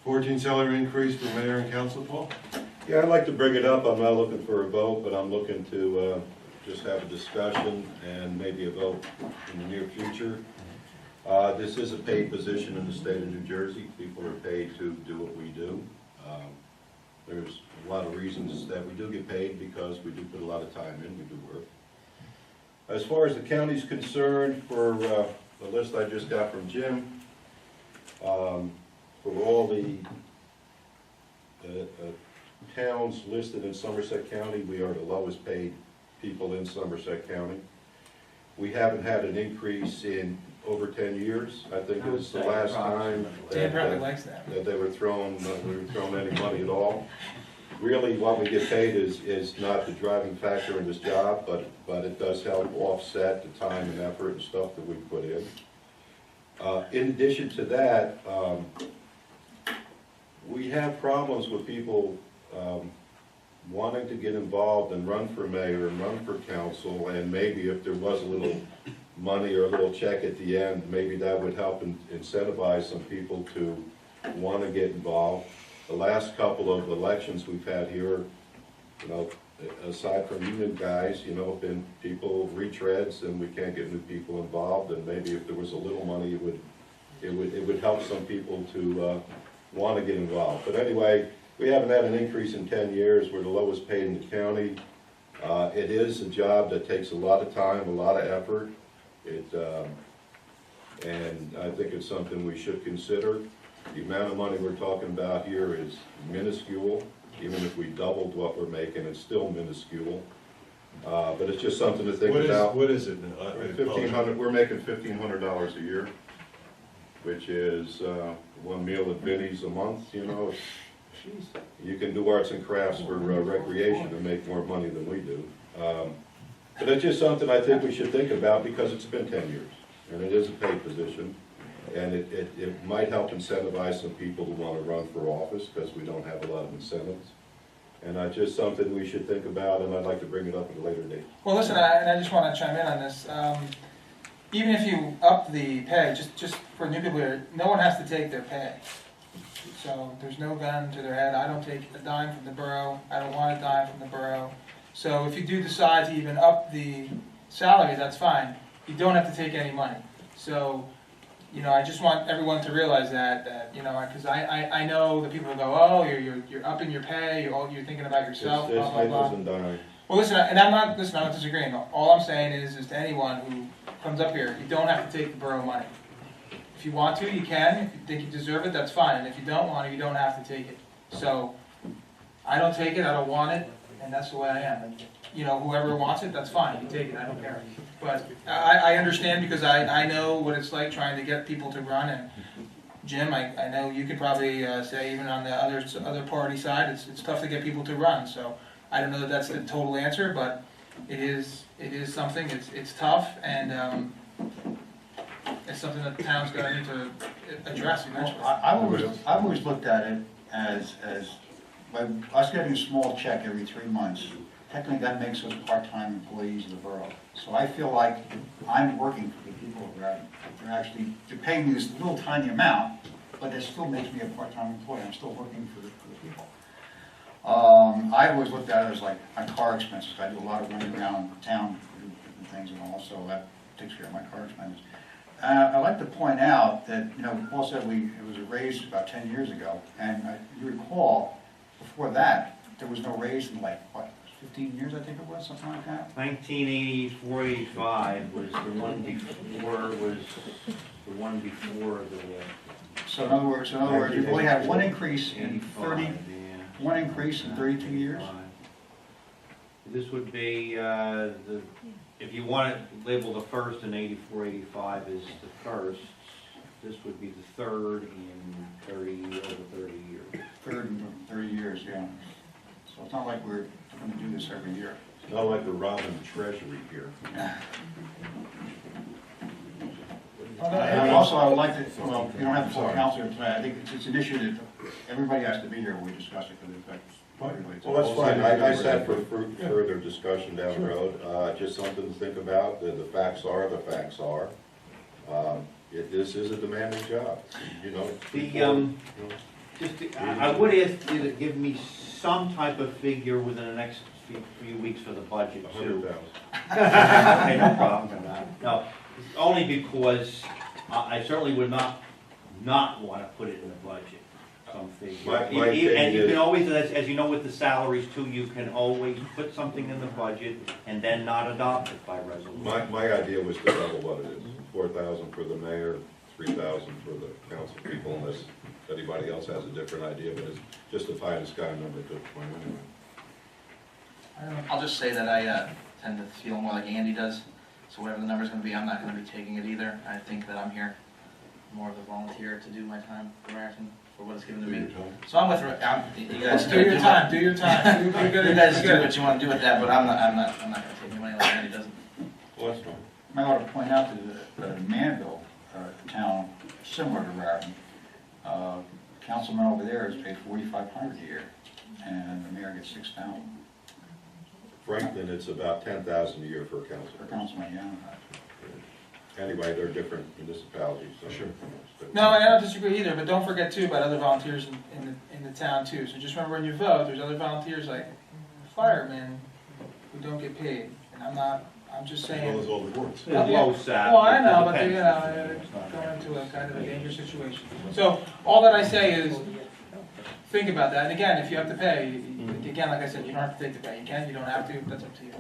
14 salary increase for mayor and council, Paul? Yeah, I'd like to bring it up. I'm not looking for a vote, but I'm looking to just have a discussion and maybe a vote in the near future. This is a paid position in the state of New Jersey. People are paid to do what we do. There's a lot of reasons that we do get paid because we do put a lot of time in, we do work. As far as the county's concerned, for the list I just got from Jim, for all the towns listed in Somerset County, we are the lowest paid people in Somerset County. We haven't had an increase in over 10 years. I think it was the last time Dan probably likes that. that they were thrown any money at all. Really, what we get paid is not the driving factor in this job, but it does help offset the time and effort and stuff that we put in. In addition to that, we have problems with people wanting to get involved and run for mayor and run for council, and maybe if there was a little money or a little check at the end, maybe that would help incentivize some people to want to get involved. The last couple of elections we've had here, you know, aside from you new guys, you know, have been people retreads, and we can't get new people involved, and maybe if there was a little money, it would help some people to want to get involved. But anyway, we haven't had an increase in 10 years. We're the lowest paid in the county. It is a job that takes a lot of time, a lot of effort. And I think it's something we should consider. The amount of money we're talking about here is minuscule. Even if we doubled what we're making, it's still minuscule. But it's just something to think about. What is it? 1,500. We're making $1,500 a year, which is one meal at Vinnie's a month. You know, you can do arts and crafts for recreation and make more money than we do. But it's just something I think we should think about because it's been 10 years, and it is a paid position. And it might help incentivize some people to want to run for office because we don't have a lot of incentives. And it's just something we should think about, and I'd like to bring it up at a later date. Well, listen, I just want to chime in on this. Even if you up the pay, just for new people here, no one has to take their pay. So there's no gun to their head. I don't take a dime from the borough. I don't want a dime from the borough. So if you do decide to even up the salary, that's fine. You don't have to take any money. So, you know, I just want everyone to realize that you know, because I know the people who go, oh, you're upping your pay, you're thinking about yourself, It's blah, blah, blah. nickels and dimes. Well, listen, and I'm not disagreeing. All I'm saying is to anyone who comes up here, you don't have to take the borough money. If you want to, you can. If you think you deserve it, that's fine. And if you don't want to, you don't have to take it. So, I don't take it, I don't want it, and that's the way I am. And, you know, whoever wants it, that's fine. You take it, I don't care. But I understand because I know what it's like trying to get people to run. And Jim, I know you could probably say even on the other party side, it's tough to get people to run. So I don't know that that's the total answer, but it is something. It's tough, and it's something that the town's going to need to address eventually. I've always looked at it as by us getting a small check every 3 months. Technically, that makes us part-time employees of the borough. So I feel like I'm working for the people who are they're paying me this little tiny amount, but it still makes me a part-time employee. I'm still working for the people. I've always looked at it as like my car expenses. I do a lot of running around town for different things, and also that takes care of my car expenses. I'd like to point out that, you know, Paul said it was a raise about 10 years ago, and you recall, before that, there was no raise in like, what, 15 years, I think it was, something like that? 1984, 85 was the one before the. So in other words, you've only had one increase in 85, 30, yeah. one increase in 32 years? This would be, if you want to label the first in 84, 85 as the first, this would be the third in over 30 years. Third in 30 years, yeah. So it's not like we're going to do this every year. It's not like we're robbing the treasury here. Yeah. And also, I would like to, well, you don't have to call council tonight. I think it's an issue that everybody has to be here when we discuss it because it affects everybody. Well, that's fine. I said for further discussion down the road, just something to think about. The facts are the facts are. This is a demanding job, you know. I would ask you to give me some type of figure within the next few weeks for the budget too. 100,000. Okay, no problem. No, it's only because I certainly would not want to put it in the budget, some figure. My And you opinion can is- always, as you know with the salaries too, you can always put something in the budget and then not adopt it by resolution. My idea was to double what it is, 4,000 for the mayor, 3,000 for the council people, unless anybody else has a different idea, but it's just a pie in the sky number to explain anyway. I don't know. I'll just say that I tend to feel more like Andy does, so whatever the number's gonna be, I'm not gonna be taking it either. I think that I'm here more of a volunteer to do my time for Raritan, for what it's given to me. So I'm with, you guys Do your time, do your time. You guys do what you wanna do with that, but I'm not gonna take any money like Andy doesn't. Well, that's fine. I ought to point out that the Manville town, similar to Raritan, councilman over there is paid $4,500 a year, and the mayor gets $6,000 Franklin, it's about 10,000 a year for a per council. councilman, yeah. Anyway, they're different municipalities, so. Sure. No, and I don't disagree either, but don't forget too about other volunteers in the town too. So just remember when you vote, there's other volunteers like firemen who don't get paid. And I'm just As well saying. as all the boards. Yeah. Low sap. Well, I know, but Depends. they're going into a kind of a dangerous situation. So all that I say is, think about that. And again, if you have to pay, again, like I said, you don't have to take the pay. You can, you don't have to, that's up to you.